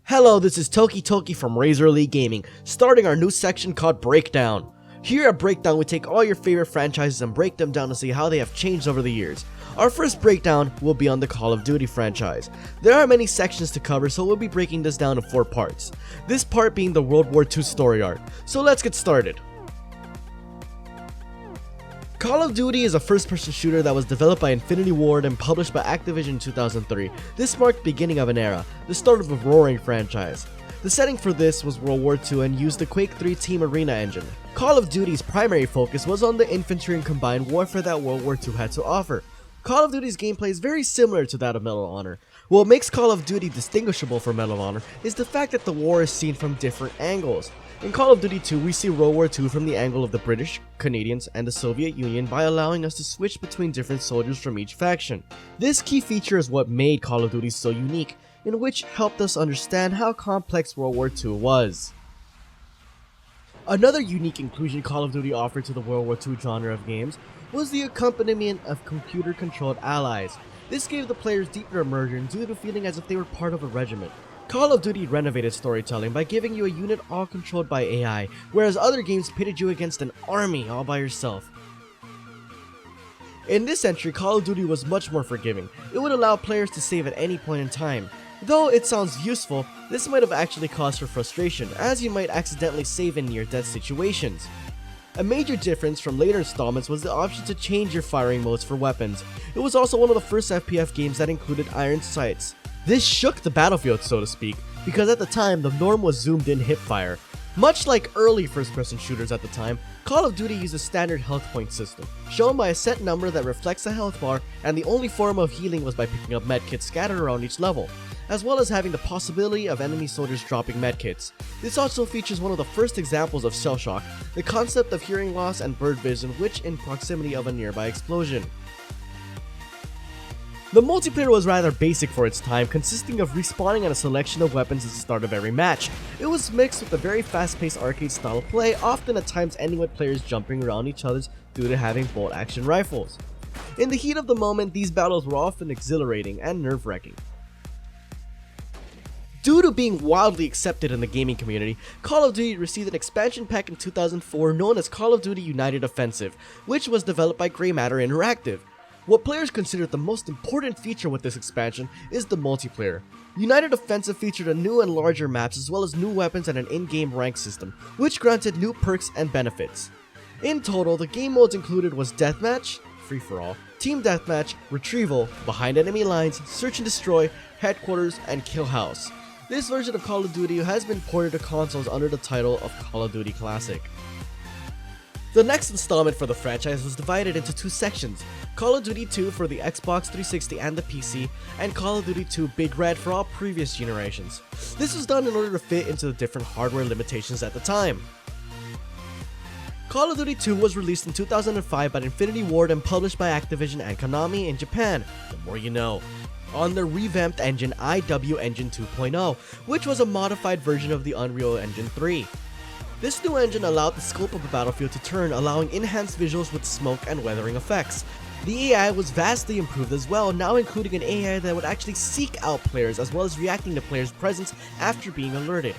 Hello, this is TokiiToki from Razr Elite Gaming, starting our new section called Breakdown. Here at Breakdown, we take all your favorite franchises and break them down to see how they have changed over the years. Our first breakdown will be on the Call of Duty franchise. There are many sections to cover, so we'll be breaking this down in 4 parts. This part being the World War II story arc. So let's get started. Call of Duty is a first-person shooter that was developed by Infinity Ward and published by Activision in 2003. This marked the beginning of an era, the start of a roaring franchise. The setting for this was World War II and used the Quake 3 Team Arena engine. Call of Duty's primary focus was on the infantry and combined warfare that World War II had to offer. Call of Duty's gameplay is very similar to that of Medal of Honor. What makes Call of Duty distinguishable from Medal of Honor is the fact that the war is seen from different angles. In Call of Duty 2, we see World War II from the angle of the British, Canadians, and the Soviet Union by allowing us to switch between different soldiers from each faction. This key feature is what made Call of Duty so unique, and which helped us understand how complex World War II was. Another unique inclusion Call of Duty offered to the World War II genre of games was the accompaniment of computer-controlled allies. This gave the players deeper immersion due to feeling as if they were part of a regiment. Call of Duty renovated storytelling by giving you a unit all controlled by AI, whereas other games pitted you against an army all by yourself. In this entry, Call of Duty was much more forgiving. It would allow players to save at any point in time. Though it sounds useful, this might have actually caused for frustration, as you might accidentally save in near-death situations. A major difference from later installments was the option to change your firing modes for weapons. It was also one of the first FPF games that included iron sights. This shook the battlefield, so to speak, because at the time the norm was zoomed in hipfire. Much like early first-person shooters at the time, Call of Duty used a standard health point system, shown by a set number that reflects a health bar, and the only form of healing was by picking up medkits scattered around each level, as well as having the possibility of enemy soldiers dropping medkits. This also features one of the first examples of shell shock, the concept of hearing loss and bird vision which in proximity of a nearby explosion. The multiplayer was rather basic for its time, consisting of respawning on a selection of weapons at the start of every match. It was mixed with a very fast-paced arcade style of play, often at times ending with players jumping around each other due to having bolt-action rifles. In the heat of the moment, these battles were often exhilarating and nerve-wracking. Due to being wildly accepted in the gaming community, Call of Duty received an expansion pack in 2004 known as Call of Duty United Offensive, which was developed by Grey Matter Interactive. What players considered the most important feature with this expansion is the multiplayer. United Offensive featured a new and larger maps as well as new weapons and an in-game rank system, which granted new perks and benefits. In total, the game modes included was Deathmatch, Free-for-all, Team Deathmatch, Retrieval, Behind Enemy Lines, Search and Destroy, Headquarters, and Kill House. This version of Call of Duty has been ported to consoles under the title of Call of Duty Classic. The next installment for the franchise was divided into 2 sections, Call of Duty 2 for the Xbox 360 and the PC, and Call of Duty 2 Big Red for all previous generations. This was done in order to fit into the different hardware limitations at the time. Call of Duty 2 was released in 2005 by Infinity Ward and published by Activision and Konami in Japan, the more you know, on their revamped engine IW Engine 2.0, which was a modified version of the Unreal Engine 3. This new engine allowed the scope of the battlefield to turn, allowing enhanced visuals with smoke and weathering effects. The AI was vastly improved as well, now including an AI that would actually seek out players as well as reacting to players' presence after being alerted.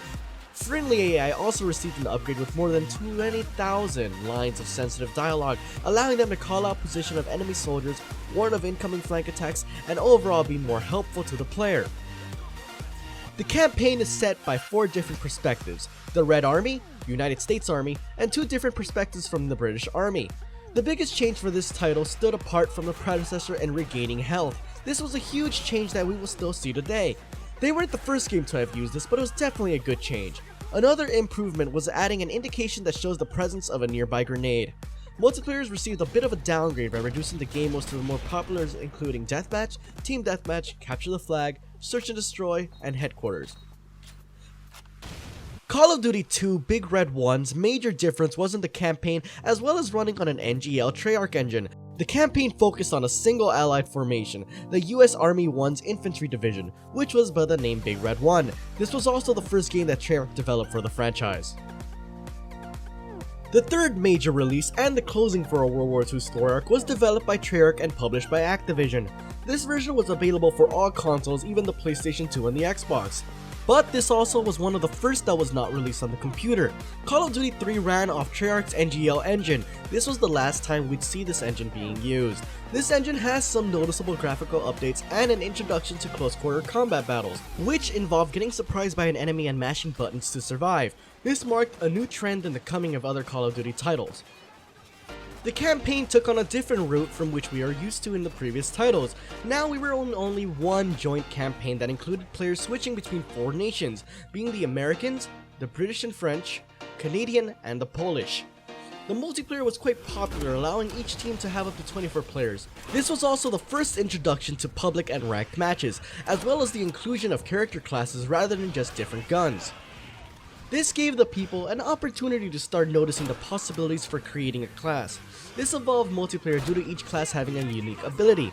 Friendly AI also received an upgrade with more than 20,000 lines of sensitive dialogue, allowing them to call out position of enemy soldiers, warn of incoming flank attacks, and overall be more helpful to the player. The campaign is set by 4 different perspectives: the Red Army, United States Army, and 2 different perspectives from the British Army. The biggest change for this title stood apart from the predecessor in regaining health. This was a huge change that we will still see today. They weren't the first game to have used this, but it was definitely a good change. Another improvement was adding an indication that shows the presence of a nearby grenade. Multiplayers received a bit of a downgrade by reducing the game modes to the more popular, including Deathmatch, Team Deathmatch, Capture the Flag, Search and Destroy, and Headquarters. Call of Duty 2 Big Red 1's major difference was in the campaign as well as running on an NGL Treyarch engine. The campaign focused on a single allied formation, the US Army 1's Infantry Division, which was by the name Big Red 1. This was also the first game that Treyarch developed for the franchise. The third major release and the closing for a World War II story arc was developed by Treyarch and published by Activision. This version was available for all consoles, even the PlayStation 2 and the Xbox. But this also was one of the first that was not released on the computer. Call of Duty 3 ran off Treyarch's NGL engine. This was the last time we'd see this engine being used. This engine has some noticeable graphical updates and an introduction to close quarter combat battles, which involve getting surprised by an enemy and mashing buttons to survive. This marked a new trend in the coming of other Call of Duty titles. The campaign took on a different route from which we are used to in the previous titles. Now we were on only one joint campaign that included players switching between 4 nations, being the Americans, the British and French, Canadian, and the Polish. The multiplayer was quite popular, allowing each team to have up to 24 players. This was also the first introduction to public and ranked matches, as well as the inclusion of character classes rather than just different guns. This gave the people an opportunity to start noticing the possibilities for creating a class. This involved multiplayer due to each class having a unique ability.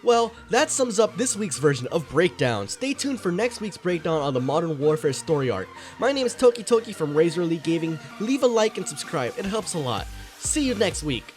Well, that sums up this week's version of Breakdown. Stay tuned for next week's breakdown on the Modern Warfare story arc. My name is TokiiToki from Razr Elite Gaming. Leave a like and subscribe, it helps a lot. See you next week.